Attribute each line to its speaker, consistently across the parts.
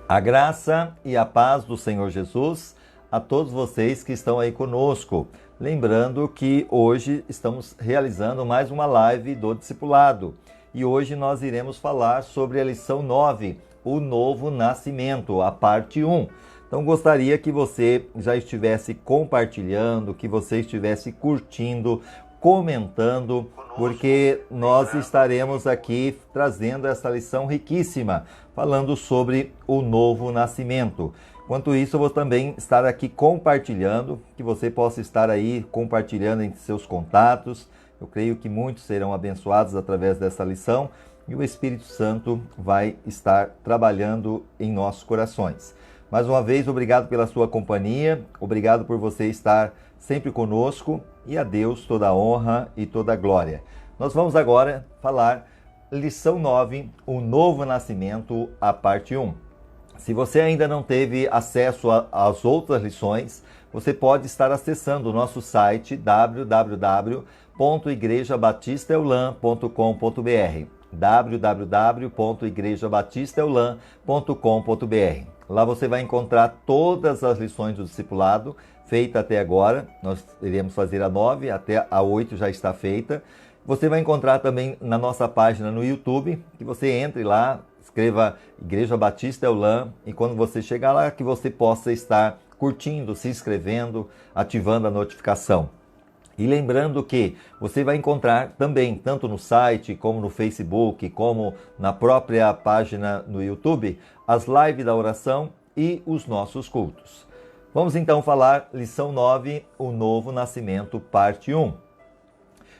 Speaker 1: A graça e a paz do Senhor Jesus a todos vocês que estão aí conosco. Lembrando que hoje estamos realizando mais uma live do Discipulado. E hoje nós iremos falar sobre a lição 9, o novo nascimento, a parte 1. Então gostaria que você já estivesse compartilhando, que você estivesse curtindo, comentando, porque nós estaremos aqui trazendo essa lição riquíssima, falando sobre o novo nascimento. Enquanto isso, eu vou também estar aqui compartilhando, que você possa estar aí compartilhando entre seus contatos. Eu creio que muitos serão abençoados através dessa lição e o Espírito Santo vai estar trabalhando em nossos corações. Mais uma vez, obrigado pela sua companhia, obrigado por você estar sempre conosco e a Deus toda a honra e toda a glória. Nós vamos agora falar lição 9, o novo nascimento, a parte 1. Se você ainda não teve acesso às outras lições, você pode estar acessando o nosso site www.igrejabatistaeulan.com.br www.igrejabatistaeulan.com.br. Lá você vai encontrar todas as lições do discipulado feitas até agora. Nós iremos fazer a 9, até a 8 já está feita. Você vai encontrar também na nossa página no YouTube, que você entre lá, escreva Igreja Batista Eulan, e quando você chegar lá, que você possa estar curtindo, se inscrevendo, ativando a notificação. E lembrando que você vai encontrar também, tanto no site, como no Facebook, como na própria página no YouTube, as lives da oração e os nossos cultos. Vamos então falar lição 9, o novo nascimento, parte 1.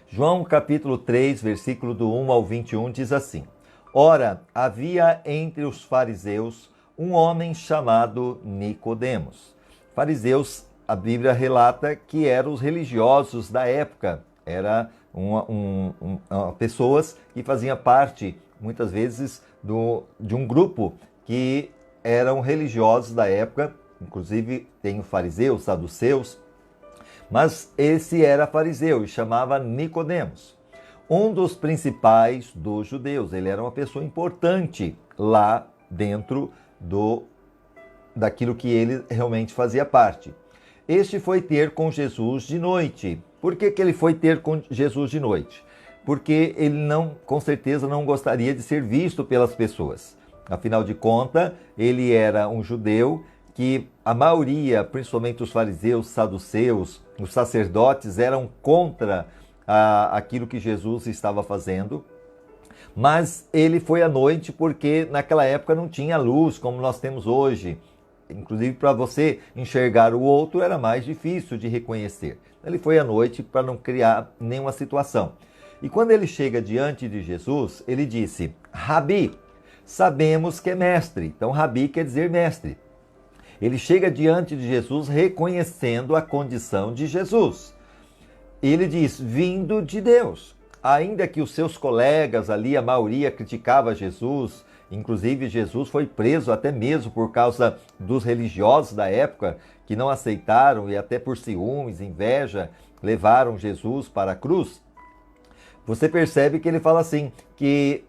Speaker 1: João capítulo 3, versículo do 1 ao 21 diz assim: Ora, havia entre os fariseus um homem chamado Nicodemos. Fariseus, a Bíblia relata que eram os religiosos da época. Eram pessoas que faziam parte, muitas vezes, de um grupo que eram religiosos da época. Inclusive, tem os fariseus, saduceus. Mas esse era fariseu e chamava Nicodemos. Um dos principais dos judeus. Ele era uma pessoa importante lá dentro daquilo que ele realmente fazia parte. Este foi ter com Jesus de noite. Por que ele foi ter com Jesus de noite? Porque ele com certeza não gostaria de ser visto pelas pessoas. Afinal de contas, ele era um judeu que a maioria, principalmente os fariseus, saduceus, os sacerdotes, eram contra aquilo que Jesus estava fazendo. Mas ele foi à noite porque naquela época não tinha luz como nós temos hoje. Inclusive, para você enxergar o outro era mais difícil de reconhecer. Ele foi à noite para não criar nenhuma situação. E quando ele chega diante de Jesus, ele disse: Rabi, sabemos que é mestre. Então, Rabi quer dizer mestre. Ele chega diante de Jesus reconhecendo a condição de Jesus. Ele diz: vindo de Deus. Ainda que os seus colegas ali, a maioria, criticava Jesus, inclusive Jesus foi preso até mesmo por causa dos religiosos da época, que não aceitaram e até por ciúmes, inveja, levaram Jesus para a cruz. Você percebe que ele fala assim, que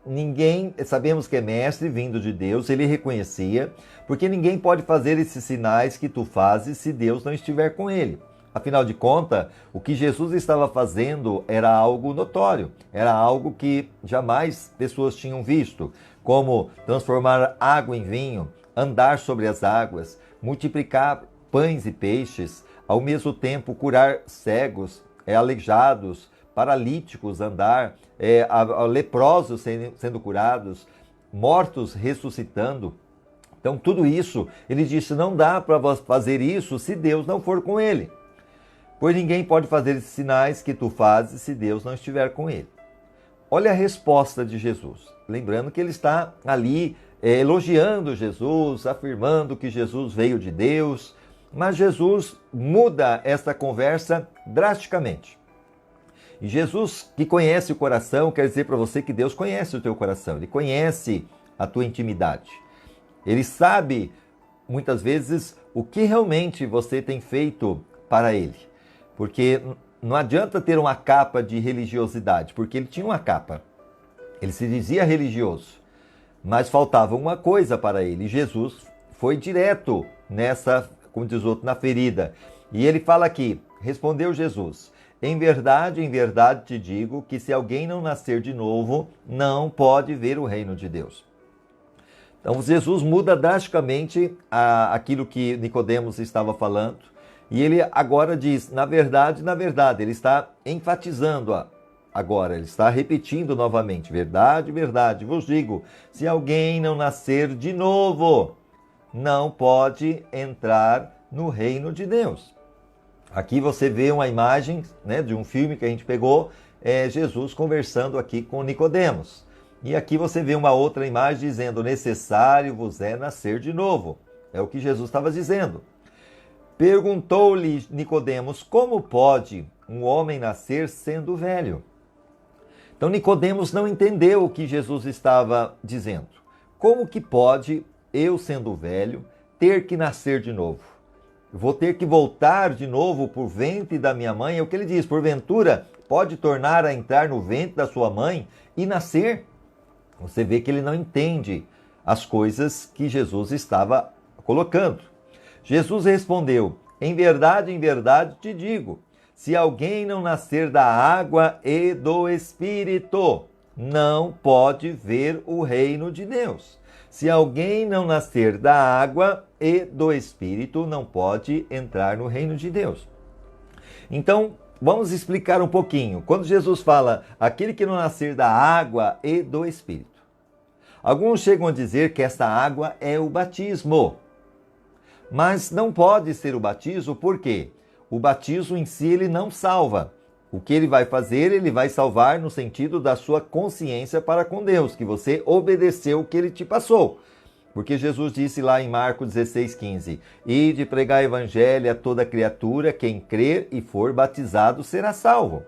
Speaker 1: sabemos que é mestre, vindo de Deus, ele reconhecia, porque ninguém pode fazer esses sinais que tu fazes se Deus não estiver com ele. Afinal de contas, o que Jesus estava fazendo era algo notório, era algo que jamais pessoas tinham visto, como transformar água em vinho, andar sobre as águas, multiplicar pães e peixes, ao mesmo tempo curar cegos, aleijados, paralíticos andar, leprosos sendo curados, mortos ressuscitando. Então tudo isso, ele disse, não dá para fazer isso se Deus não for com ele. Pois ninguém pode fazer esses sinais que tu fazes se Deus não estiver com ele. Olha a resposta de Jesus. Lembrando que ele está ali elogiando Jesus, afirmando que Jesus veio de Deus. Mas Jesus muda essa conversa drasticamente. E Jesus, que conhece o coração, quer dizer para você que Deus conhece o teu coração. Ele conhece a tua intimidade. Ele sabe, muitas vezes, o que realmente você tem feito para ele. Porque não adianta ter uma capa de religiosidade, porque ele tinha uma capa. Ele se dizia religioso, mas faltava uma coisa para ele. Jesus foi direto nessa, como diz o outro, na ferida. E ele fala aqui, respondeu Jesus: em verdade te digo que se alguém não nascer de novo, não pode ver o reino de Deus. Então Jesus muda drasticamente aquilo que Nicodemos estava falando, e ele agora diz, na verdade, ele está enfatizando agora, ele está repetindo novamente, verdade vos digo, se alguém não nascer de novo, não pode entrar no reino de Deus. Aqui você vê uma imagem, né, de um filme que a gente pegou, Jesus conversando aqui com Nicodemos. E aqui você vê uma outra imagem dizendo, necessário vos é nascer de novo. É o que Jesus estava dizendo. Perguntou-lhe Nicodemos, como pode um homem nascer sendo velho? Então Nicodemos não entendeu o que Jesus estava dizendo. Como que pode, eu sendo velho, ter que nascer de novo? Vou ter que voltar de novo por ventre da minha mãe? É o que ele diz, porventura pode tornar a entrar no ventre da sua mãe e nascer? Você vê que ele não entende as coisas que Jesus estava colocando. Jesus respondeu, em verdade te digo, se alguém não nascer da água e do Espírito, não pode ver o reino de Deus. Se alguém não nascer da água e do Espírito, não pode entrar no reino de Deus. Então, vamos explicar um pouquinho. Quando Jesus fala, aquele que não nascer da água e do Espírito, alguns chegam a dizer que essa água é o batismo. Mas não pode ser o batismo, por quê? O batismo em si ele não salva. O que ele vai fazer, ele vai salvar no sentido da sua consciência para com Deus, que você obedeceu o que ele te passou. Porque Jesus disse lá em Marcos 16,15, ide pregar evangelho a toda criatura, quem crer e for batizado será salvo.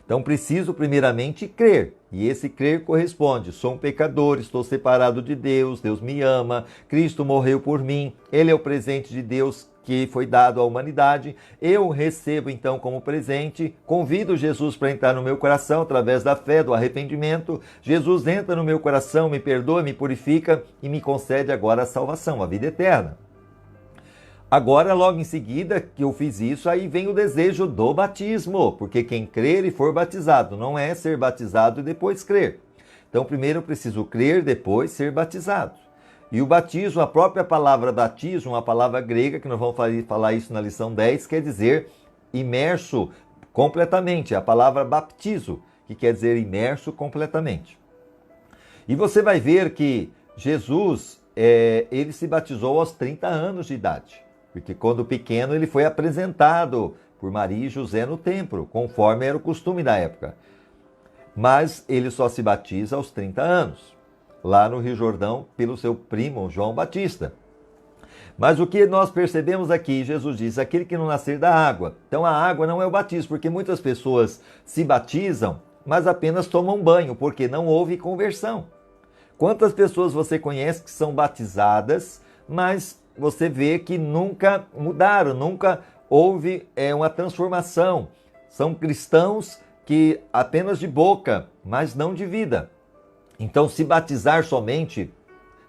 Speaker 1: Então preciso primeiramente crer, e esse crer corresponde, sou um pecador, estou separado de Deus, Deus me ama, Cristo morreu por mim, Ele é o presente de Deus que foi dado à humanidade, eu recebo então como presente, convido Jesus para entrar no meu coração através da fé, do arrependimento, Jesus entra no meu coração, me perdoa, me purifica e me concede agora a salvação, a vida eterna. Agora, logo em seguida que eu fiz isso, aí vem o desejo do batismo, porque quem crer e for batizado, não é ser batizado e depois crer. Então, primeiro eu preciso crer, depois ser batizado. E o batismo, a própria palavra batismo, uma palavra grega, que nós vamos falar isso na lição 10, quer dizer imerso completamente. A palavra baptizo, que quer dizer imerso completamente. E você vai ver que Jesus, ele se batizou aos 30 anos de idade. Porque quando pequeno ele foi apresentado por Maria e José no templo, conforme era o costume da época. Mas ele só se batiza aos 30 anos, lá no Rio Jordão, pelo seu primo João Batista. Mas o que nós percebemos aqui, Jesus diz, aquele que não nascer da água. Então a água não é o batismo, porque muitas pessoas se batizam, mas apenas tomam banho, porque não houve conversão. Quantas pessoas você conhece que são batizadas, mas você vê que nunca mudaram, nunca houve uma transformação. São cristãos que apenas de boca, mas não de vida. Então, se batizar somente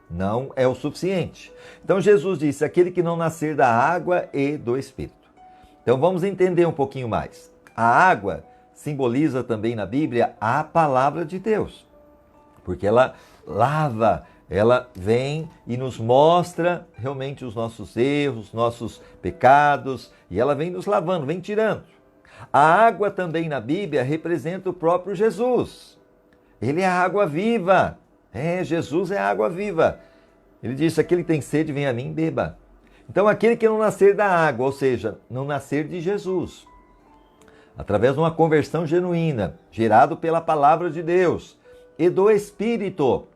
Speaker 1: não é o suficiente. Então, Jesus disse, aquele que não nascer da água e do Espírito. Então, vamos entender um pouquinho mais. A água simboliza também na Bíblia a palavra de Deus, porque ela lava, ela vem e nos mostra realmente os nossos erros, nossos pecados, e ela vem nos lavando, vem tirando. A água também na Bíblia representa o próprio Jesus. Ele é a água viva. Jesus é a água viva. Ele disse, aquele que tem sede, vem a mim e beba. Então aquele que não nascer da água, ou seja, não nascer de Jesus, através de uma conversão genuína, gerado pela palavra de Deus e do Espírito.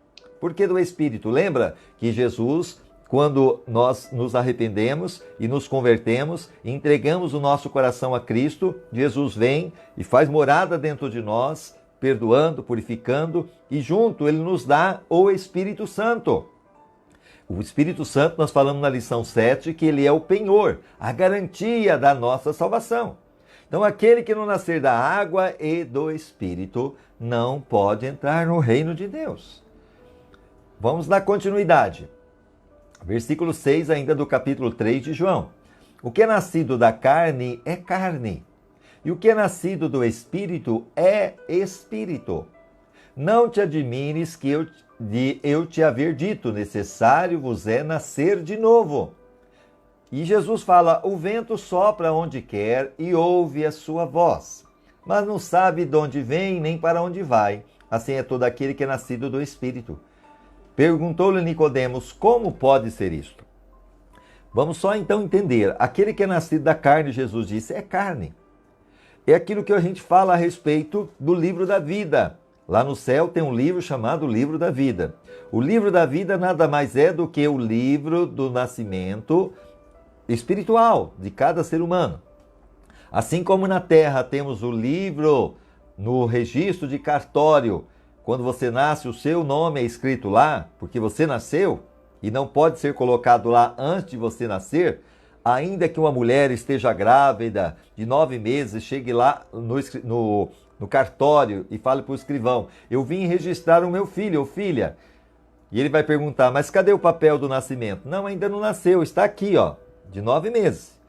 Speaker 1: Por que do Espírito? Lembra que Jesus, quando nós nos arrependemos e nos convertemos, e entregamos o nosso coração a Cristo, Jesus vem e faz morada dentro de nós, perdoando, purificando, e junto ele nos dá o Espírito Santo. O Espírito Santo, nós falamos na lição 7, que ele é o penhor, a garantia da nossa salvação. Então aquele que não nascer da água e do Espírito não pode entrar no reino de Deus. Vamos dar continuidade. Versículo 6 ainda do capítulo 3 de João. O que é nascido da carne é carne, e o que é nascido do Espírito é Espírito. Não te admires que eu te haver dito, necessário vos é nascer de novo. E Jesus fala, o vento sopra onde quer e ouve a sua voz, mas não sabe de onde vem nem para onde vai. Assim é todo aquele que é nascido do Espírito. Perguntou-lhe Nicodemos, como pode ser isto? Vamos só então entender, aquele que é nascido da carne, Jesus disse, é carne. É aquilo que a gente fala a respeito do livro da vida. Lá no céu tem um livro chamado Livro da Vida. O livro da vida nada mais é do que o livro do nascimento espiritual de cada ser humano. Assim como na terra temos o livro no registro de cartório, quando você nasce o seu nome é escrito lá, porque você nasceu, e não pode ser colocado lá antes de você nascer, ainda que uma mulher esteja grávida de 9 meses, chegue lá no cartório e fale para o escrivão, eu vim registrar o meu filho ou filha. E ele vai perguntar, mas cadê o papel do nascimento? Não, ainda não nasceu, está aqui, ó, de 9 meses.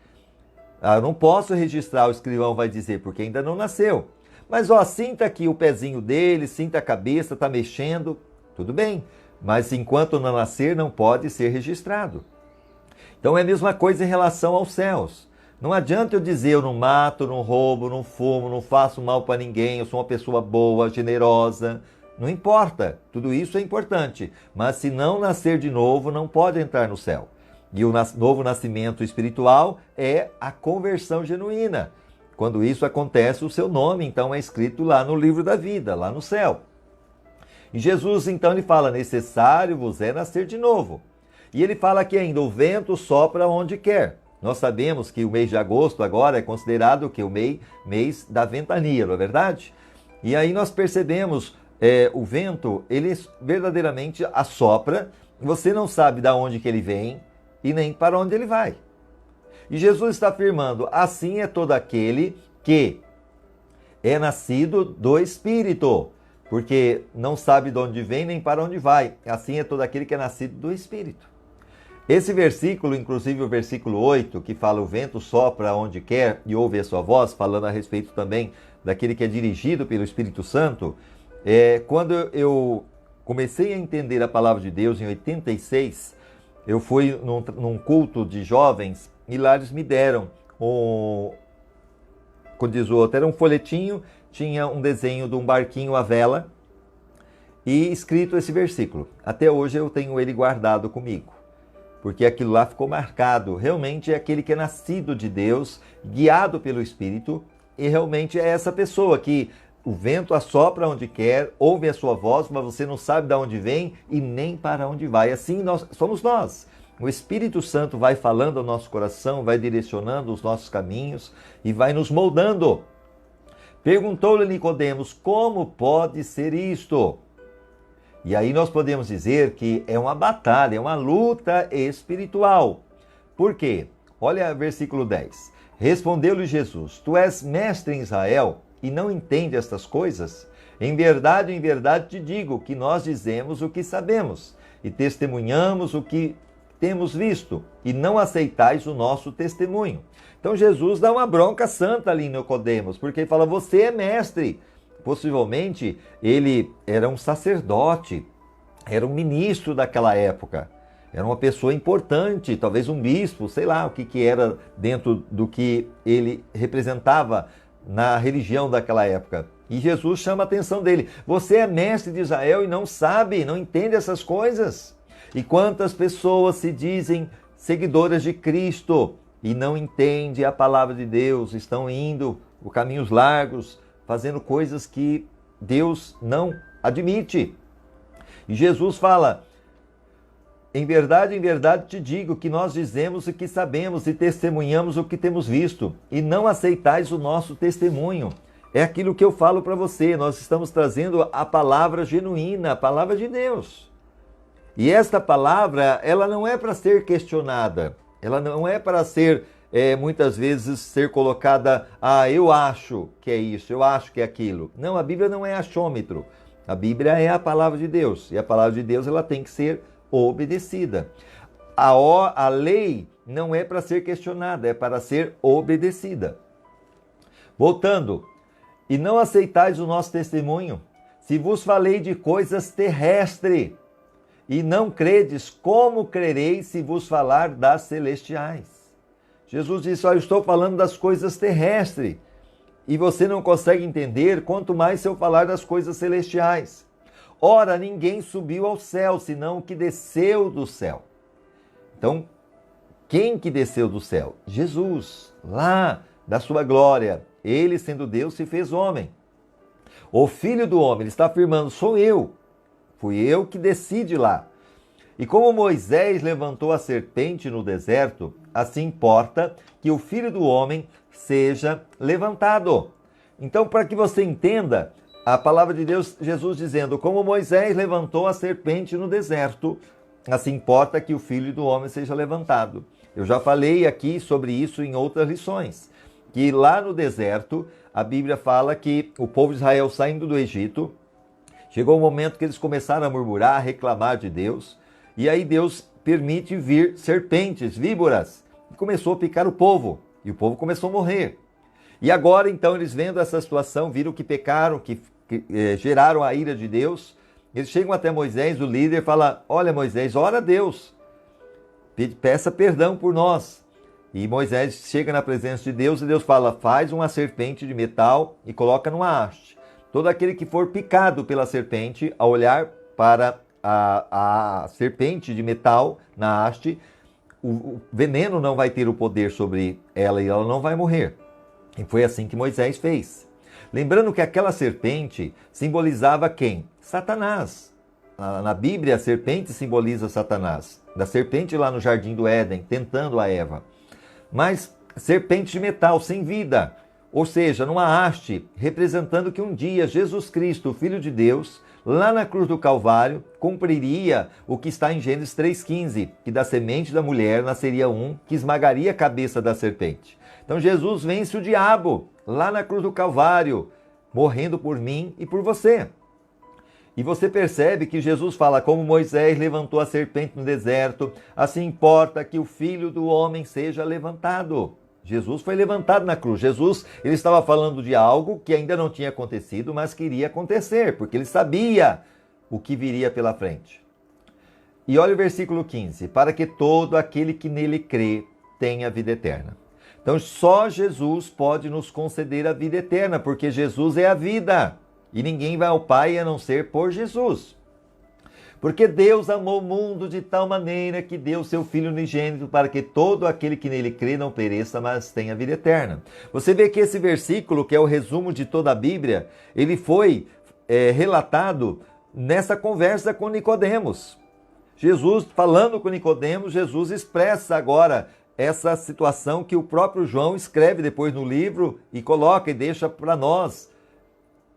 Speaker 1: Eu não posso registrar, o escrivão vai dizer, porque ainda não nasceu. Mas, ó, sinta aqui o pezinho dele, sinta a cabeça, está mexendo, tudo bem. Mas enquanto não nascer, não pode ser registrado. Então é a mesma coisa em relação aos céus. Não adianta eu dizer, eu não mato, não roubo, não fumo, não faço mal para ninguém, eu sou uma pessoa boa, generosa. Não importa, tudo isso é importante. Mas se não nascer de novo, não pode entrar no céu. E o novo nascimento espiritual é a conversão genuína. Quando isso acontece, o seu nome então é escrito lá no livro da vida, lá no céu. E Jesus então ele fala, necessário vos é nascer de novo. E ele fala que ainda o vento sopra onde quer. Nós sabemos que o mês de agosto agora é considerado que o mês da ventania, não é verdade? E aí nós percebemos, o vento, ele verdadeiramente assopra, você não sabe de onde que ele vem e nem para onde ele vai. E Jesus está afirmando, assim é todo aquele que é nascido do Espírito, porque não sabe de onde vem nem para onde vai. Assim é todo aquele que é nascido do Espírito. Esse versículo, inclusive o versículo 8, que fala o vento sopra onde quer e ouve a sua voz, falando a respeito também daquele que é dirigido pelo Espírito Santo, quando eu comecei a entender a palavra de Deus em 86, eu fui num culto de jovens e lá eles me deram, como diz o outro, era um folhetinho, tinha um desenho de um barquinho à vela e escrito esse versículo. Até hoje eu tenho ele guardado comigo, porque aquilo lá ficou marcado. Realmente é aquele que é nascido de Deus, guiado pelo Espírito, e realmente é essa pessoa que o vento assopra onde quer, ouve a sua voz, mas você não sabe de onde vem e nem para onde vai. Assim somos nós. O Espírito Santo vai falando ao nosso coração, vai direcionando os nossos caminhos e vai nos moldando. Perguntou-lhe Nicodemos, como pode ser isto? E aí nós podemos dizer que é uma batalha, é uma luta espiritual. Por quê? Olha o versículo 10. Respondeu-lhe Jesus, tu és mestre em Israel e não entende estas coisas? Em verdade te digo que nós dizemos o que sabemos e testemunhamos o que temos visto e não aceitais o nosso testemunho. Então Jesus dá uma bronca santa ali em Nicodemos, porque ele fala, você é mestre. Possivelmente ele era um sacerdote, era um ministro daquela época, era uma pessoa importante, talvez um bispo, sei lá o que era dentro do que ele representava na religião daquela época. E Jesus chama a atenção dele, você é mestre de Israel e não sabe, não entende essas coisas? E quantas pessoas se dizem seguidoras de Cristo e não entendem a palavra de Deus, estão indo por caminhos largos, fazendo coisas que Deus não admite. E Jesus fala, em verdade te digo que nós dizemos o que sabemos e testemunhamos o que temos visto, e não aceitais o nosso testemunho. É aquilo que eu falo para você, nós estamos trazendo a palavra genuína, a palavra de Deus. E esta palavra, ela não é para ser questionada, ela não é para ser, muitas vezes, ser colocada, eu acho que é isso, eu acho que é aquilo. Não, a Bíblia não é achômetro, a Bíblia é a palavra de Deus, e a palavra de Deus ela tem que ser obedecida. a lei não é para ser questionada, é para ser obedecida. Voltando, e não aceitais o nosso testemunho, se vos falei de coisas terrestres, e não credes, como crereis se vos falar das celestiais? Jesus disse, eu estou falando das coisas terrestres, e você não consegue entender, quanto mais se eu falar das coisas celestiais. Ora, ninguém subiu ao céu, senão o que desceu do céu. Então, quem que desceu do céu? Jesus, lá da sua glória. Ele, sendo Deus, se fez homem. O Filho do homem, ele está afirmando, sou eu. Fui eu que desci de lá. E como Moisés levantou a serpente no deserto, assim importa que o Filho do homem seja levantado. Então, para que você entenda, a palavra de Deus, Jesus dizendo, como Moisés levantou a serpente no deserto, assim importa que o Filho do homem seja levantado. Eu já falei aqui sobre isso em outras lições, que lá no deserto, a Bíblia fala que o povo de Israel saindo do Egito, chegou um momento que eles começaram a murmurar, a reclamar de Deus, e aí Deus permite vir serpentes, víboras, e começou a picar o povo, e o povo começou a morrer. E agora, então, eles vendo essa situação, viram que pecaram, que geraram a ira de Deus, eles chegam até Moisés, o líder, e fala, olha Moisés, ora a Deus, peça perdão por nós. E Moisés chega na presença de Deus e Deus fala, faz uma serpente de metal e coloca numa haste. Todo aquele que for picado pela serpente, ao olhar para a serpente de metal na haste, o veneno não vai ter o poder sobre ela e ela não vai morrer. E foi assim que Moisés fez. Lembrando que aquela serpente simbolizava quem? Satanás. Na Bíblia, a serpente simboliza Satanás. Da serpente lá no Jardim do Éden, tentando a Eva. Mas serpente de metal, sem vida. Ou seja, numa haste, representando que um dia Jesus Cristo, o Filho de Deus, lá na cruz do Calvário, cumpriria o que está em Gênesis 3,15, que da semente da mulher nasceria um que esmagaria a cabeça da serpente. Então Jesus vence o diabo lá na cruz do Calvário, morrendo por mim e por você. E você percebe que Jesus fala, como Moisés levantou a serpente no deserto, assim importa que o Filho do homem seja levantado. Jesus foi levantado na cruz. Jesus, ele estava falando de algo que ainda não tinha acontecido, mas que iria acontecer, porque ele sabia o que viria pela frente. E olha o versículo 15, para que todo aquele que nele crê tenha vida eterna. Então só Jesus pode nos conceder a vida eterna, porque Jesus é a vida. E ninguém vai ao Pai a não ser por Jesus. Porque Deus amou o mundo de tal maneira que deu seu Filho unigênito para que todo aquele que nele crê não pereça, mas tenha vida eterna. Você vê que esse versículo, que é o resumo de toda a Bíblia, ele foi relatado nessa conversa com Nicodemos. Jesus, falando com Nicodemos, Jesus expressa agora essa situação que o próprio João escreve depois no livro e coloca e deixa para nós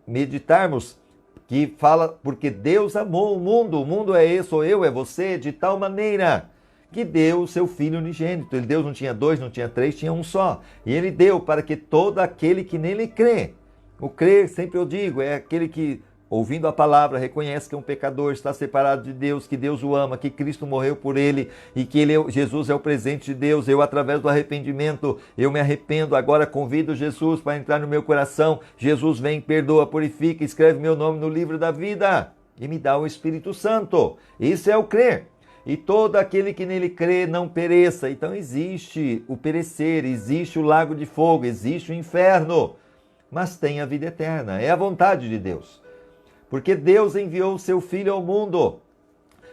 Speaker 1: meditarmos, que fala, porque Deus amou o mundo é esse, sou eu, é você, de tal maneira que deu o seu Filho unigênito. Deus não tinha dois, não tinha três, tinha um só. E ele deu para que todo aquele que nele crê, o crer, sempre eu digo, é aquele que, ouvindo a palavra, reconhece que é um pecador, está separado de Deus, que Deus o ama, que Cristo morreu por ele e que Jesus é o presente de Deus. Eu, através do arrependimento, eu me arrependo, agora convido Jesus para entrar no meu coração. Jesus vem, perdoa, purifica, escreve meu nome no livro da vida e me dá o Espírito Santo. Isso é o crer. E todo aquele que nele crê não pereça. Então existe o perecer, existe o lago de fogo, existe o inferno, mas tem a vida eterna. É a vontade de Deus. Porque Deus enviou o seu Filho ao mundo,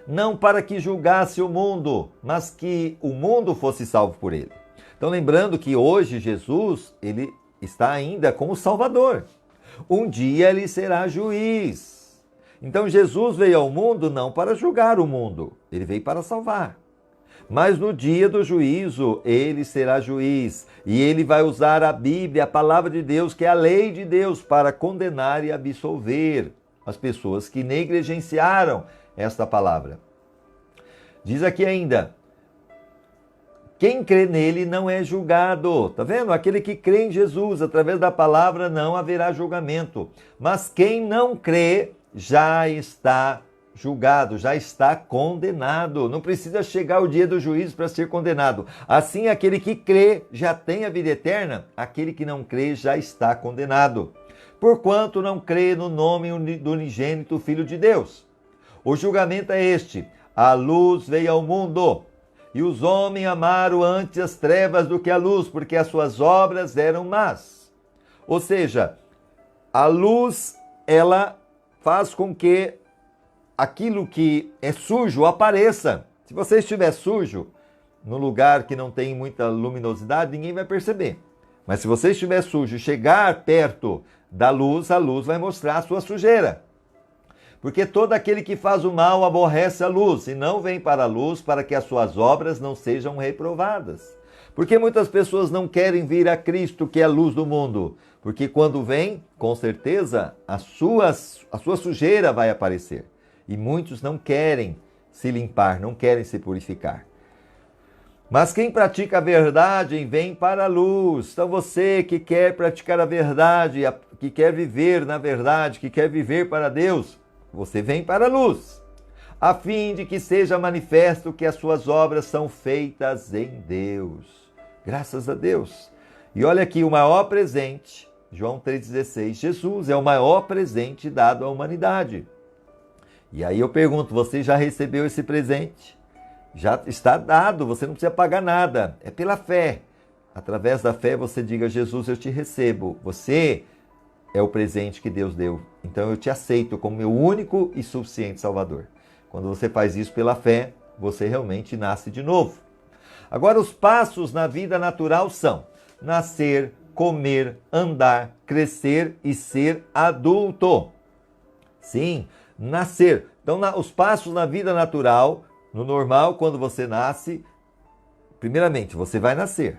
Speaker 1: não para que julgasse o mundo, mas que o mundo fosse salvo por ele. Então lembrando que hoje Jesus, ele está ainda como Salvador. Um dia ele será juiz. Então Jesus veio ao mundo não para julgar o mundo, ele veio para salvar. Mas no dia do juízo, ele será juiz. E ele vai usar a Bíblia, a palavra de Deus, que é a lei de Deus, para condenar e absolver as pessoas que negligenciaram esta palavra. Diz aqui ainda, quem crê nele não é julgado. Tá vendo? Aquele que crê em Jesus, através da palavra, não haverá julgamento. Mas quem não crê já está julgado, já está condenado. Não precisa chegar o dia do juízo para ser condenado. Assim, aquele que crê já tem a vida eterna, aquele que não crê já está condenado. Porquanto não crê no nome do unigênito Filho de Deus. O julgamento é este: a luz veio ao mundo, e os homens amaram antes as trevas do que a luz, porque as suas obras eram más. Ou seja, a luz, ela faz com que aquilo que é sujo apareça. Se você estiver sujo, num lugar que não tem muita luminosidade, ninguém vai perceber. Mas se você estiver sujo e chegar perto da luz, a luz vai mostrar a sua sujeira. Porque todo aquele que faz o mal aborrece a luz e não vem para a luz para que as suas obras não sejam reprovadas. Porque muitas pessoas não querem vir a Cristo, que é a luz do mundo. Porque quando vem, com certeza, a sua sujeira vai aparecer. E muitos não querem se limpar, não querem se purificar. Mas quem pratica a verdade vem para a luz. Então você que quer praticar a verdade, que quer viver na verdade, que quer viver para Deus, você vem para a luz, a fim de que seja manifesto que as suas obras são feitas em Deus. Graças a Deus. E olha aqui o maior presente, João 3,16, Jesus é o maior presente dado à humanidade. E aí eu pergunto, você já recebeu esse presente? Já está dado, você não precisa pagar nada, é pela fé. Através da fé você diga: Jesus, eu te recebo, você é o presente que Deus deu, então eu te aceito como meu único e suficiente Salvador. Quando você faz isso pela fé, você realmente nasce de novo. Agora, os passos na vida natural são nascer, comer, andar, crescer e ser adulto. Sim, nascer. Então, os passos na vida natural, no normal, quando você nasce, primeiramente, você vai nascer.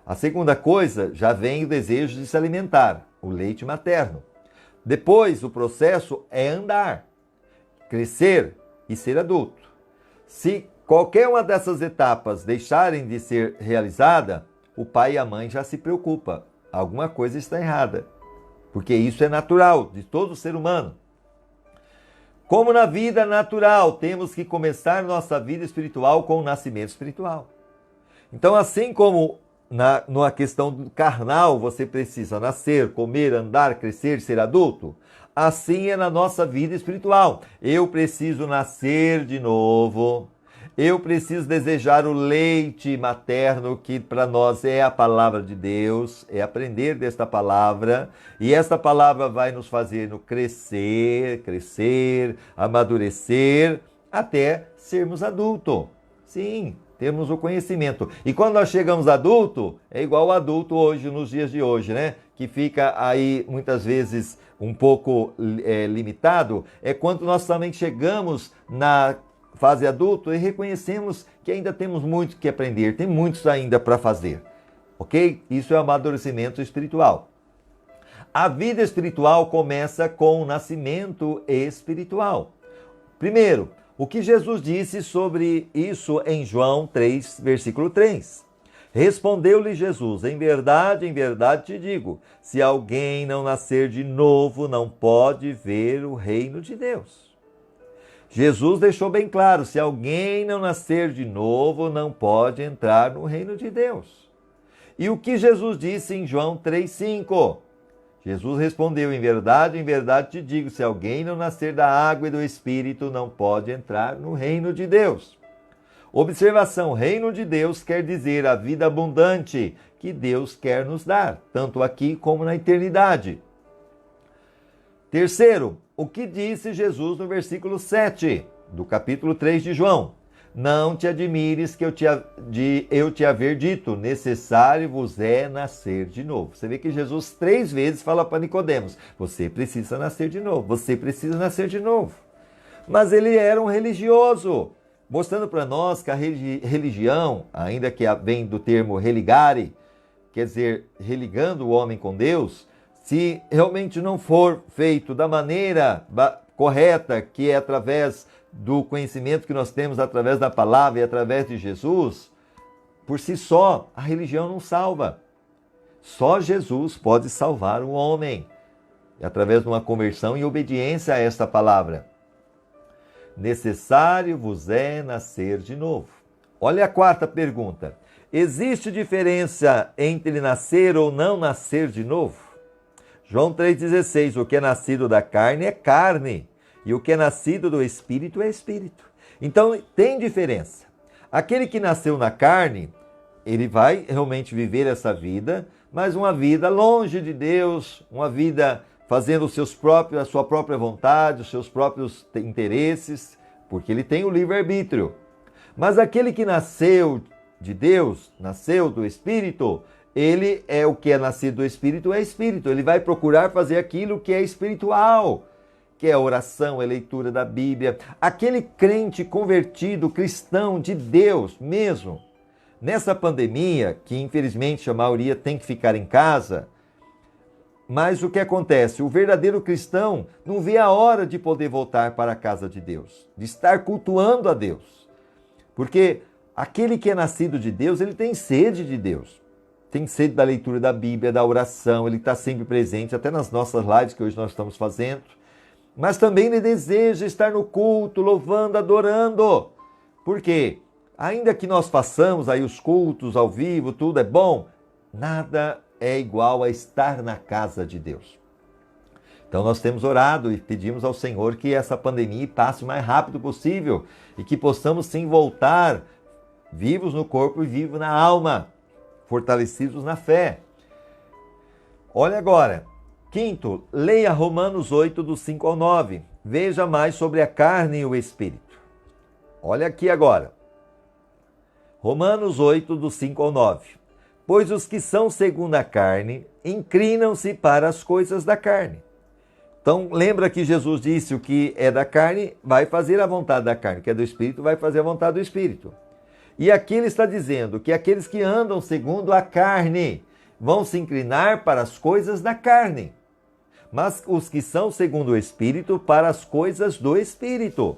Speaker 1: A segunda coisa, já vem o desejo de se alimentar, o leite materno. Depois, o processo é andar, crescer e ser adulto. Se qualquer uma dessas etapas deixarem de ser realizada, o pai e a mãe já se preocupam. Alguma coisa está errada, porque isso é natural de todo ser humano. Como na vida natural, temos que começar nossa vida espiritual com o nascimento espiritual. Então, assim como na questão do carnal, você precisa nascer, comer, andar, crescer, ser adulto, assim é na nossa vida espiritual. Eu preciso nascer de novo. Eu preciso desejar o leite materno, que para nós é a palavra de Deus, é aprender desta palavra, e esta palavra vai nos fazer crescer, amadurecer, até sermos adultos. Sim, temos o conhecimento. E quando nós chegamos adulto, é igual o adulto hoje, nos dias de hoje, né? Que fica aí muitas vezes um pouco limitado, é quando nós também chegamos na fase adulto e reconhecemos que ainda temos muito que aprender, tem muitos ainda para fazer, ok? Isso é amadurecimento espiritual. A vida espiritual começa com o nascimento espiritual. Primeiro, o que Jesus disse sobre isso em João 3, versículo 3. Respondeu-lhe Jesus: em verdade te digo, se alguém não nascer de novo, não pode ver o reino de Deus. Jesus deixou bem claro, se alguém não nascer de novo, não pode entrar no reino de Deus. E o que Jesus disse em João 3,5? Jesus respondeu: em verdade te digo, se alguém não nascer da água e do Espírito, não pode entrar no reino de Deus. Observação: reino de Deus quer dizer a vida abundante que Deus quer nos dar, tanto aqui como na eternidade. Terceiro, o que disse Jesus no versículo 7 do capítulo 3 de João? Não te admires que eu te haver dito, necessário vos é nascer de novo. Você vê que Jesus 3 vezes fala para Nicodemos, você precisa nascer de novo, você precisa nascer de novo. Mas ele era um religioso, mostrando para nós que a religião, ainda que vem do termo religare, quer dizer, religando o homem com Deus, se realmente não for feito da maneira correta, que é através do conhecimento que nós temos através da palavra e através de Jesus, por si só, a religião não salva. Só Jesus pode salvar o homem, através de uma conversão e obediência a esta palavra. necessário vos é nascer de novo. Olha a quarta pergunta. Existe diferença entre nascer ou não nascer de novo? João 3,16, o que é nascido da carne é carne, e o que é nascido do Espírito é Espírito. Então, tem diferença. Aquele que nasceu na carne, ele vai realmente viver essa vida, mas uma vida longe de Deus, uma vida fazendo a sua própria vontade, os seus próprios interesses, porque ele tem o livre-arbítrio. Mas aquele que nasceu de Deus, nasceu do Espírito, ele é o que é nascido do Espírito, é Espírito. Ele vai procurar fazer aquilo que é espiritual, que é a oração, a leitura da Bíblia. Aquele crente convertido, cristão de Deus mesmo. Nessa pandemia, que infelizmente a maioria tem que ficar em casa, mas o que acontece? O verdadeiro cristão não vê a hora de poder voltar para a casa de Deus, de estar cultuando a Deus. Porque aquele que é nascido de Deus, ele tem sede de Deus. Tem sede da leitura da Bíblia, da oração, ele está sempre presente, até nas nossas lives que hoje nós estamos fazendo. Mas também ele deseja estar no culto, louvando, adorando. Por quê? Ainda que nós façamos aí os cultos ao vivo, tudo é bom, nada é igual a estar na casa de Deus. Então nós temos orado e pedimos ao Senhor que essa pandemia passe o mais rápido possível e que possamos sim voltar vivos no corpo e vivos na alma, fortalecidos na fé. Olha agora, quinto, leia Romanos 8, do 5 ao 9. Veja mais sobre a carne e o espírito. Olha aqui agora. Romanos 8, do 5 ao 9. Pois os que são segundo a carne inclinam-se para as coisas da carne. Então, lembra que Jesus disse: o que é da carne vai fazer a vontade da carne, o que é do Espírito vai fazer a vontade do Espírito. E aqui ele está dizendo que aqueles que andam segundo a carne vão se inclinar para as coisas da carne, mas os que são segundo o Espírito para as coisas do Espírito.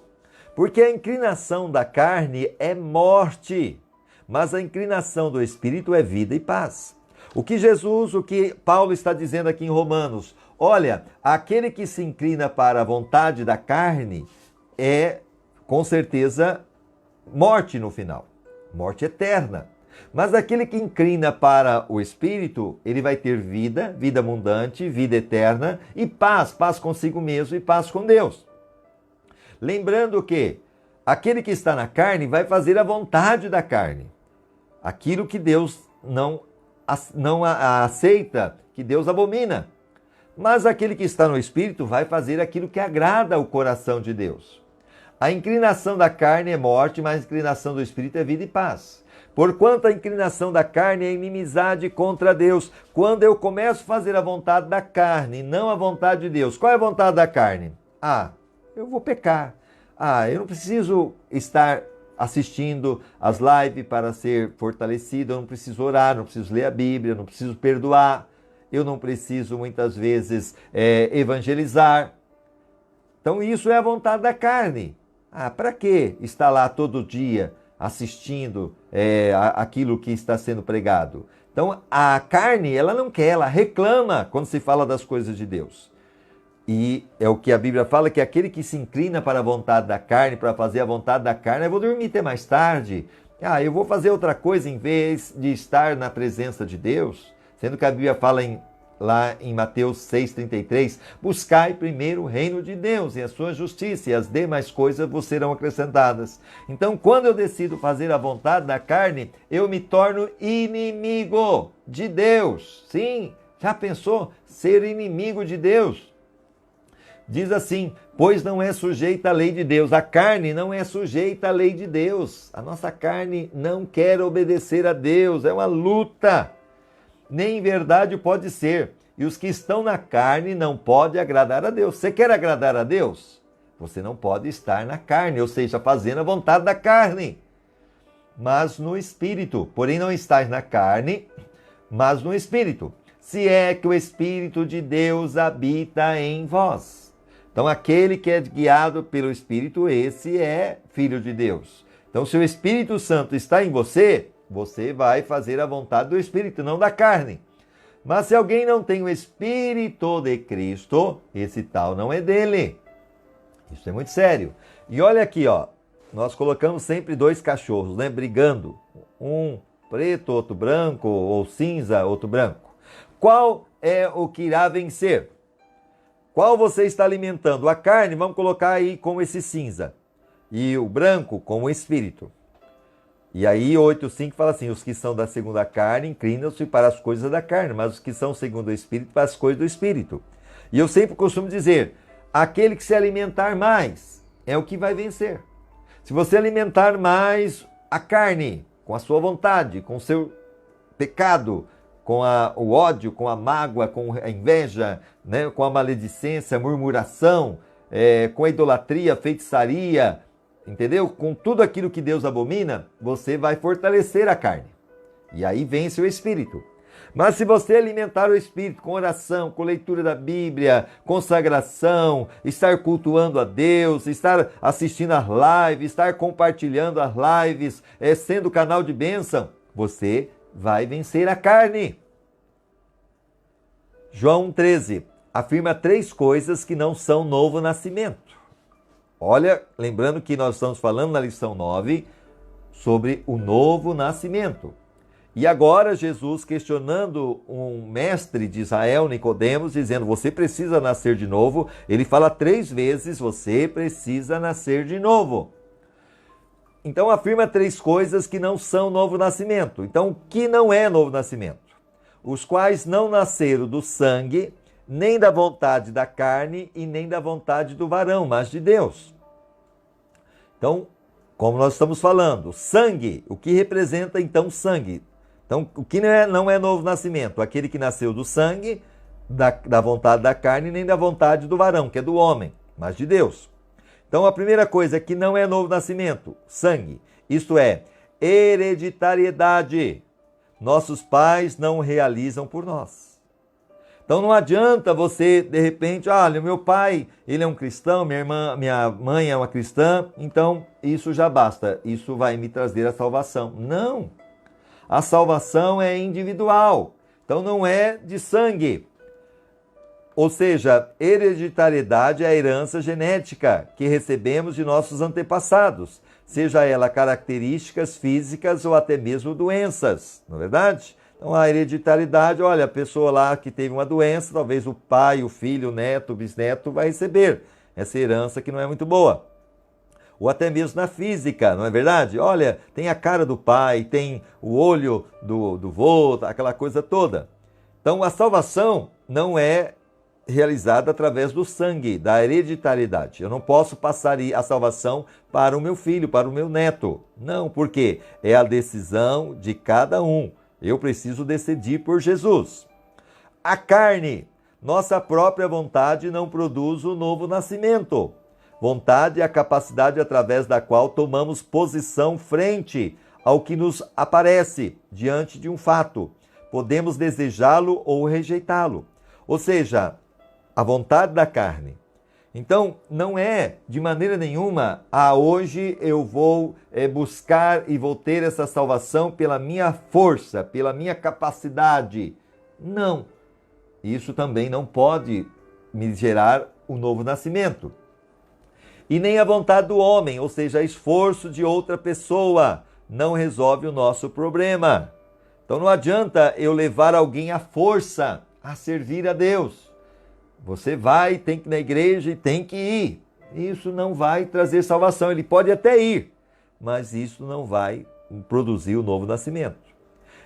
Speaker 1: Porque a inclinação da carne é morte, mas a inclinação do Espírito é vida e paz. O que Paulo está dizendo aqui em Romanos, olha, aquele que se inclina para a vontade da carne é, com certeza, morte no final, morte eterna. Mas aquele que inclina para o Espírito, ele vai ter vida, vida abundante, vida eterna e paz, paz consigo mesmo e paz com Deus. Lembrando que aquele que está na carne vai fazer a vontade da carne, aquilo que Deus não aceita, que Deus abomina. Mas aquele que está no Espírito vai fazer aquilo que agrada ao coração de Deus. A inclinação da carne é morte, mas a inclinação do Espírito é vida e paz. Porquanto a inclinação da carne é inimizade contra Deus. Quando eu começo a fazer a vontade da carne, não a vontade de Deus. Qual é a vontade da carne? Eu vou pecar. Eu não preciso estar assistindo as lives para ser fortalecido, eu não preciso orar, não preciso ler a Bíblia, não preciso perdoar, eu não preciso muitas vezes evangelizar. Então isso é a vontade da carne. Para que estar lá todo dia assistindo aquilo que está sendo pregado? Então a carne, ela não quer, ela reclama quando se fala das coisas de Deus. E é o que a Bíblia fala, que aquele que se inclina para a vontade da carne, para fazer a vontade da carne, eu vou dormir até mais tarde. Eu vou fazer outra coisa em vez de estar na presença de Deus. Sendo que a Bíblia fala lá em Mateus 6,33, buscai primeiro o reino de Deus e a sua justiça, e as demais coisas vos serão acrescentadas. Então, quando eu decido fazer a vontade da carne, eu me torno inimigo de Deus. Sim, já pensou? Ser inimigo de Deus. Diz assim, pois não é sujeita à lei de Deus. A carne não é sujeita à lei de Deus. A nossa carne não quer obedecer a Deus. É uma luta. Nem em verdade pode ser. E os que estão na carne não podem agradar a Deus. Você quer agradar a Deus? Você não pode estar na carne, ou seja, fazendo a vontade da carne. Mas no Espírito. Porém não estás na carne, mas no Espírito. Se é que o Espírito de Deus habita em vós. Então, aquele que é guiado pelo Espírito, esse é filho de Deus. Então, se o Espírito Santo está em você, você vai fazer a vontade do Espírito, não da carne. Mas se alguém não tem o Espírito de Cristo, esse tal não é dele. Isso é muito sério. E olha aqui, ó, nós colocamos sempre dois cachorros, né, brigando. Um preto, outro branco, ou cinza, outro branco. Qual é o que irá vencer? Qual você está alimentando? A carne, vamos colocar aí como esse cinza. E o branco como o espírito. E aí 8:5 fala assim, os que são da segunda carne inclinam-se para as coisas da carne, mas os que são segundo o espírito para as coisas do espírito. E eu sempre costumo dizer, aquele que se alimentar mais é o que vai vencer. Se você alimentar mais a carne, com a sua vontade, com o seu pecado, com o ódio, com a mágoa, com a inveja, né, com a maledicência, a murmuração, com a idolatria, a feitiçaria, entendeu? Com tudo aquilo que Deus abomina, você vai fortalecer a carne. E aí vence o espírito. Mas se você alimentar o espírito com oração, com leitura da Bíblia, consagração, estar cultuando a Deus, estar assistindo as lives, estar compartilhando as lives, sendo canal de bênção, você vai vencer a carne. João 13 afirma 3 coisas que não são novo nascimento. Olha, lembrando que nós estamos falando na lição 9 sobre o novo nascimento. E agora Jesus questionando um mestre de Israel, Nicodemos, dizendo, você precisa nascer de novo. Ele fala 3 vezes, você precisa nascer de novo. Então afirma 3 coisas que não são novo nascimento. Então o que não é novo nascimento? Os quais não nasceram do sangue, nem da vontade da carne e nem da vontade do varão, mas de Deus. Então, como nós estamos falando, sangue, o que representa então sangue? Então, o que não é novo nascimento? Aquele que nasceu do sangue, da vontade da carne, nem da vontade do varão, que é do homem, mas de Deus. Então, a primeira coisa que não é novo nascimento, sangue. Isto é, hereditariedade. Nossos pais não realizam por nós. Então, não adianta você, de repente, olha, meu pai, ele é um cristão, minha mãe é uma cristã, então isso já basta, isso vai me trazer a salvação. Não! A salvação é individual, então não é de sangue. Ou seja, hereditariedade é a herança genética que recebemos de nossos antepassados, seja ela características físicas ou até mesmo doenças, não é verdade? Então a hereditariedade, olha, a pessoa lá que teve uma doença, talvez o pai, o filho, o neto, o bisneto vai receber essa herança que não é muito boa. Ou até mesmo na física, não é verdade? Olha, tem a cara do pai, tem o olho do vô, aquela coisa toda. Então a salvação não é realizada através do sangue, da hereditariedade. Eu não posso passar a salvação para o meu filho, para o meu neto. Não, porque é a decisão de cada um. Eu preciso decidir por Jesus. A carne, nossa própria vontade não produz o novo nascimento. Vontade é a capacidade através da qual tomamos posição frente ao que nos aparece diante de um fato. Podemos desejá-lo ou rejeitá-lo. Ou seja, a vontade da carne. Então, não é de maneira nenhuma, hoje eu vou buscar e vou ter essa salvação pela minha força, pela minha capacidade. Não. Isso também não pode me gerar um novo nascimento. E nem a vontade do homem, ou seja, esforço de outra pessoa, não resolve o nosso problema. Então não adianta eu levar alguém à força a servir a Deus. Você vai, tem que ir na igreja e tem que ir. Isso não vai trazer salvação. Ele pode até ir, mas isso não vai produzir o novo nascimento.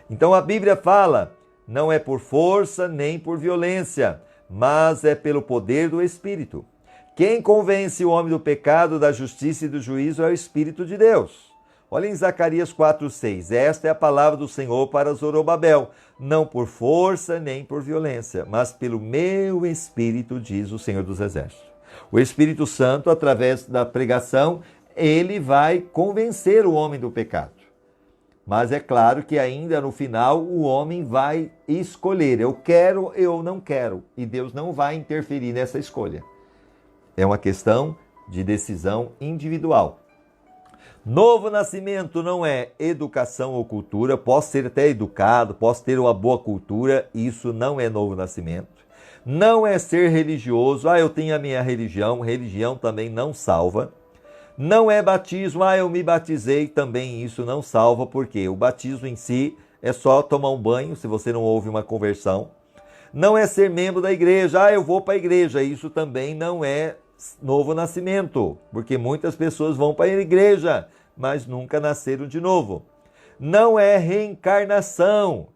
Speaker 1: Então a Bíblia fala, não é por força nem por violência, mas é pelo poder do Espírito. Quem convence o homem do pecado, da justiça e do juízo é o Espírito de Deus. Olha em Zacarias 4:6. Esta é a palavra do Senhor para Zorobabel. Não por força nem por violência, mas pelo meu Espírito, diz o Senhor dos Exércitos. O Espírito Santo, através da pregação, ele vai convencer o homem do pecado. Mas é claro que ainda no final o homem vai escolher. Eu quero, eu não quero. E Deus não vai interferir nessa escolha. É uma questão de decisão individual. Novo nascimento não é educação ou cultura. Posso ser até educado, posso ter uma boa cultura. Isso não é novo nascimento. Não é ser religioso. Eu tenho a minha religião. Religião também não salva. Não é batismo, eu me batizei, também isso não salva, porque o batismo em si é só tomar um banho, se você não houve uma conversão. Não é ser membro da igreja, eu vou para a igreja, isso também não é novo nascimento, porque muitas pessoas vão para a igreja, mas nunca nasceram de novo. Não é reencarnação.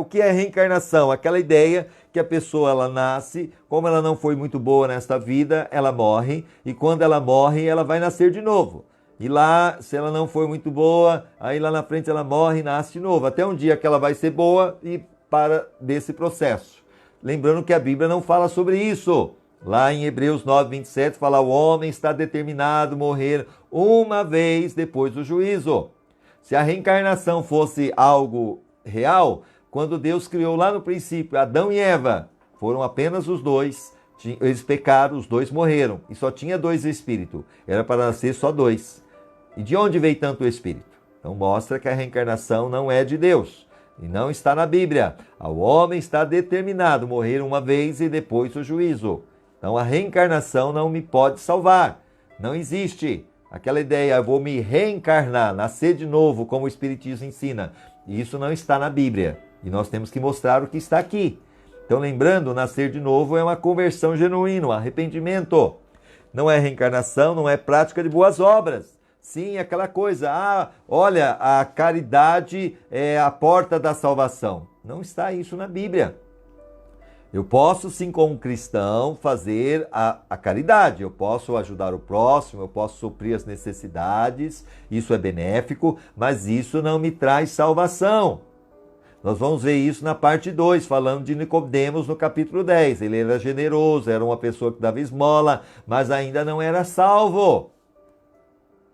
Speaker 1: O que é reencarnação? Aquela ideia que a pessoa ela nasce, como ela não foi muito boa nesta vida, ela morre, e quando ela morre, ela vai nascer de novo. E lá, se ela não foi muito boa, aí lá na frente ela morre e nasce de novo, até um dia que ela vai ser boa e para desse processo. Lembrando que a Bíblia não fala sobre isso. Lá em Hebreus 9:27 fala: o homem está determinado a morrer uma vez depois do juízo. Se a reencarnação fosse algo real, quando Deus criou lá no princípio Adão e Eva, foram apenas os dois, eles pecaram, os dois morreram, e só tinha dois espíritos, era para nascer só dois. E de onde veio tanto espírito? Então mostra que a reencarnação não é de Deus, e não está na Bíblia. O homem está determinado a morrer uma vez e depois o juízo. Então a reencarnação não me pode salvar, não existe. Aquela ideia, eu vou me reencarnar, nascer de novo, como o Espiritismo ensina. Isso não está na Bíblia. E nós temos que mostrar o que está aqui. Então, lembrando, nascer de novo é uma conversão genuína, um arrependimento. Não é reencarnação, não é prática de boas obras. Sim, aquela coisa, olha, a caridade é a porta da salvação. Não está isso na Bíblia. Eu posso, sim, como cristão, fazer a caridade. Eu posso ajudar o próximo, eu posso suprir as necessidades, isso é benéfico, mas isso não me traz salvação. Nós vamos ver isso na parte 2, falando de Nicodemos no capítulo 10. Ele era generoso, era uma pessoa que dava esmola, mas ainda não era salvo.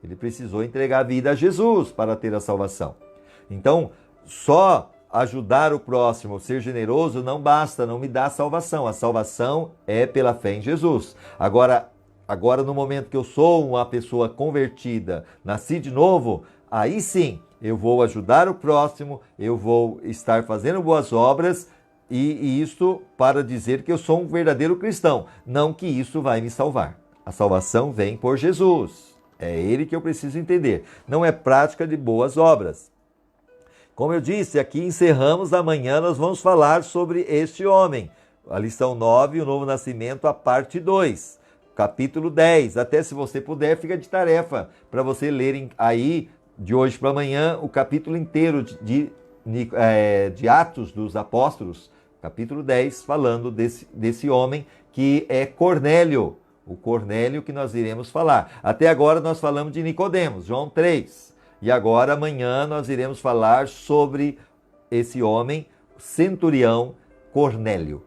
Speaker 1: Ele precisou entregar a vida a Jesus para ter a salvação. Então, só ajudar o próximo, ser generoso, não basta, não me dá salvação. A salvação é pela fé em Jesus. Agora no momento que eu sou uma pessoa convertida, nasci de novo, aí sim, eu vou ajudar o próximo, eu vou estar fazendo boas obras, e isso para dizer que eu sou um verdadeiro cristão. Não que isso vai me salvar. A salvação vem por Jesus. É Ele que eu preciso entender. Não é prática de boas obras. Como eu disse, aqui encerramos, amanhã nós vamos falar sobre este homem. A lição 9, o novo nascimento, a parte 2, capítulo 10. Até se você puder, fica de tarefa para você lerem aí, de hoje para amanhã, o capítulo inteiro de Atos dos Apóstolos, capítulo 10, falando desse homem que é Cornélio, o Cornélio que nós iremos falar. Até agora nós falamos de Nicodemos, João 3. E agora, amanhã, nós iremos falar sobre esse homem, centurião Cornélio,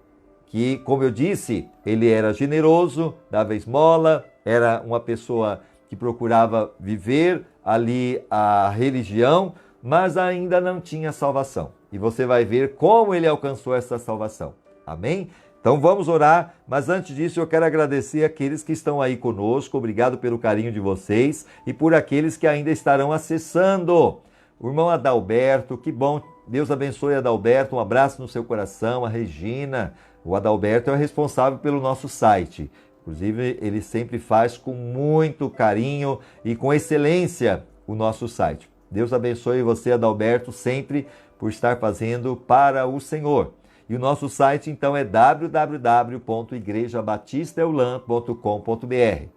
Speaker 1: que, como eu disse, ele era generoso, dava esmola, era uma pessoa que procurava viver ali a religião, mas ainda não tinha salvação. E você vai ver como ele alcançou essa salvação. Amém? Então vamos orar, mas antes disso eu quero agradecer aqueles que estão aí conosco, obrigado pelo carinho de vocês e por aqueles que ainda estarão acessando. O irmão Adalberto, que bom, Deus abençoe Adalberto, um abraço no seu coração, a Regina. O Adalberto é o responsável pelo nosso site, inclusive ele sempre faz com muito carinho e com excelência o nosso site. Deus abençoe você, Adalberto, sempre por estar fazendo para o Senhor. E o nosso site, então, é www.igrejabatistaeulan.com.br.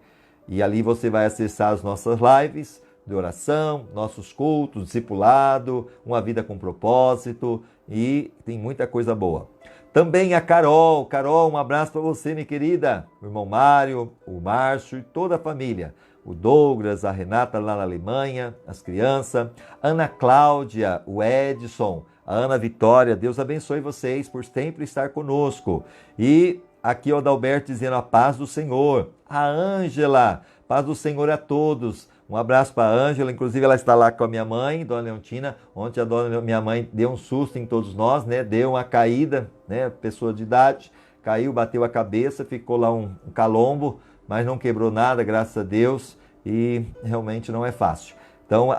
Speaker 1: E ali você vai acessar as nossas lives de oração, nossos cultos, discipulado, uma vida com propósito, e tem muita coisa boa. Também a Carol. Carol, um abraço para você, minha querida. O irmão Mário, o Márcio e toda a família. O Douglas, a Renata lá na Alemanha, as crianças. Ana Cláudia, o Edson, a Ana Vitória, Deus abençoe vocês por sempre estar conosco. E aqui o Adalberto dizendo a paz do Senhor. A Ângela, paz do Senhor a todos. Um abraço para a Ângela, inclusive ela está lá com a minha mãe, Dona Leontina. Ontem minha mãe deu um susto em todos nós, né? Deu uma caída, né? Pessoa de idade, caiu, bateu a cabeça, ficou lá um calombo, mas não quebrou nada, graças a Deus, e realmente não é fácil. Então,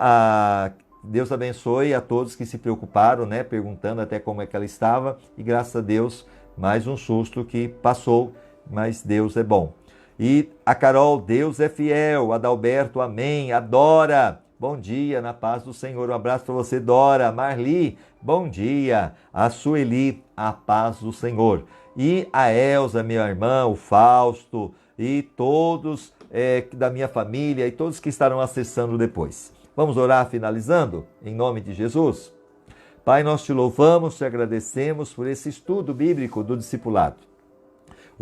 Speaker 1: Deus abençoe a todos que se preocuparam, né? Perguntando até como é que ela estava, e graças a Deus, mais um susto que passou, mas Deus é bom. E a Carol, Deus é fiel. Adalberto, amém. Adora, bom dia, na paz do Senhor. Um abraço para você, Dora. Marli, bom dia. A Sueli, a paz do Senhor. E a Elza, minha irmã, o Fausto e todos da minha família e todos que estarão acessando depois. Vamos orar finalizando? Em nome de Jesus. Pai, nós te louvamos, te agradecemos por esse estudo bíblico do discipulado.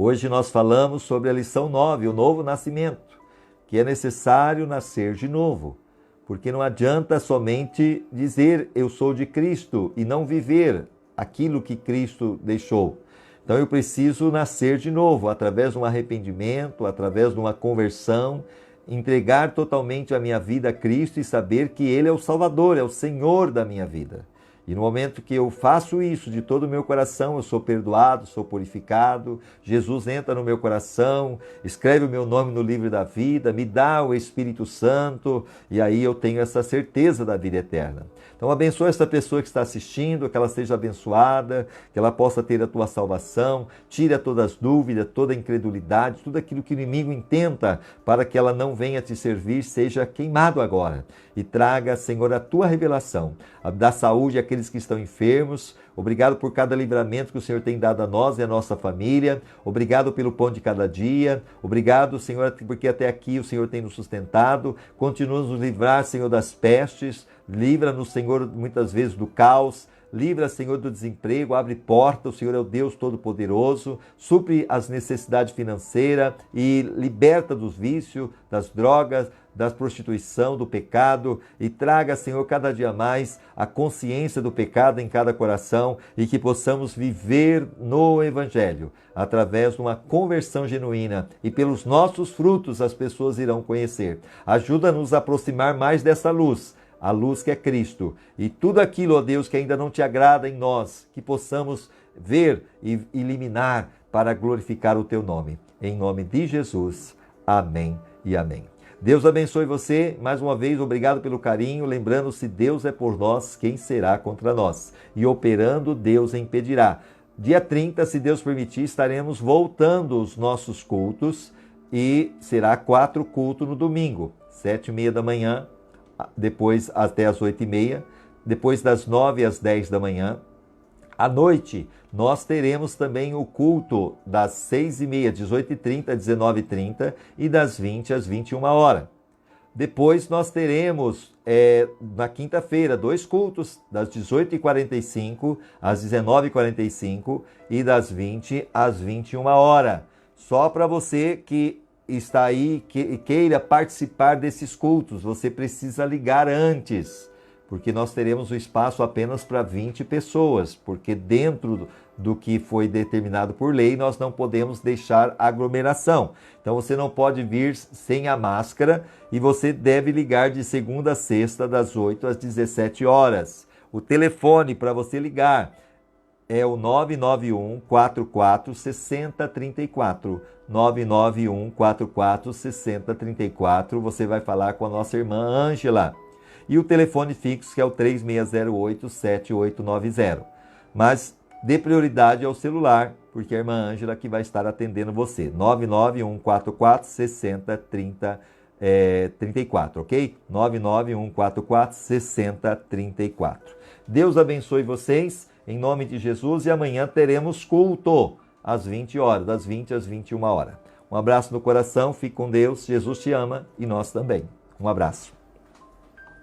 Speaker 1: Hoje nós falamos sobre a lição 9, o novo nascimento, que é necessário nascer de novo, porque não adianta somente dizer eu sou de Cristo e não viver aquilo que Cristo deixou. Então eu preciso nascer de novo, através de um arrependimento, através de uma conversão, entregar totalmente a minha vida a Cristo e saber que Ele é o Salvador, é o Senhor da minha vida. E no momento que eu faço isso de todo o meu coração, eu sou perdoado, sou purificado, Jesus entra no meu coração, escreve o meu nome no livro da vida, me dá o Espírito Santo, e aí eu tenho essa certeza da vida eterna. Então abençoa essa pessoa que está assistindo, que ela seja abençoada, que ela possa ter a tua salvação, tira todas as dúvidas, toda a incredulidade, tudo aquilo que o inimigo intenta para que ela não venha te servir, seja queimado agora. E traga, Senhor, a tua revelação, dá saúde àqueles que estão enfermos. Obrigado por cada livramento que o Senhor tem dado a nós e a nossa família. Obrigado pelo pão de cada dia. Obrigado, Senhor, porque até aqui o Senhor tem nos sustentado. Continua nos livrar, Senhor, das pestes. Livra-nos, Senhor, muitas vezes do caos. Livra, Senhor, do desemprego, abre porta, o Senhor é o Deus Todo-Poderoso, supre as necessidades financeiras e liberta dos vícios, das drogas, da prostituição, do pecado e traga, Senhor, cada dia mais a consciência do pecado em cada coração e que possamos viver no Evangelho através de uma conversão genuína e pelos nossos frutos as pessoas irão conhecer. Ajuda-nos a aproximar mais dessa luz, a luz que é Cristo. E tudo aquilo, ó Deus, que ainda não te agrada em nós, que possamos ver e eliminar para glorificar o teu nome. Em nome de Jesus. Amém e amém. Deus abençoe você. Mais uma vez, obrigado pelo carinho. Lembrando, se Deus é por nós, quem será contra nós? E operando, Deus impedirá. Dia 30, se Deus permitir, estaremos voltando os nossos cultos e será 4 cultos no domingo, 7h30 da manhã, depois até as 8h30, depois das 9 às 10 da manhã. À noite, nós teremos também o culto das 6h30, 18h30, 19h30 e das 20 às 21 horas. Depois nós teremos, na quinta-feira, 2 cultos, das 18h45 às 19h45 e das 20 às 21 horas. Só para você que está aí, que queira participar desses cultos, você precisa ligar antes, porque nós teremos o espaço apenas para 20 pessoas, porque dentro do que foi determinado por lei, nós não podemos deixar aglomeração. Então você não pode vir sem a máscara e você deve ligar de segunda a sexta, das 8 às 17 horas. O telefone para você ligar é o 991 44 60 34. 991 44 60 34. Você vai falar com a nossa irmã Ângela. E o telefone fixo que é o 3608 7890. Mas dê prioridade ao celular, porque a irmã Ângela que vai estar atendendo você. 991 44 60 34, ok? 991 44 60 34. Deus abençoe vocês. Em nome de Jesus, e amanhã teremos culto às 20 horas, das 20 às 21 horas. Um abraço no coração, fique com Deus, Jesus te ama e nós também. Um abraço.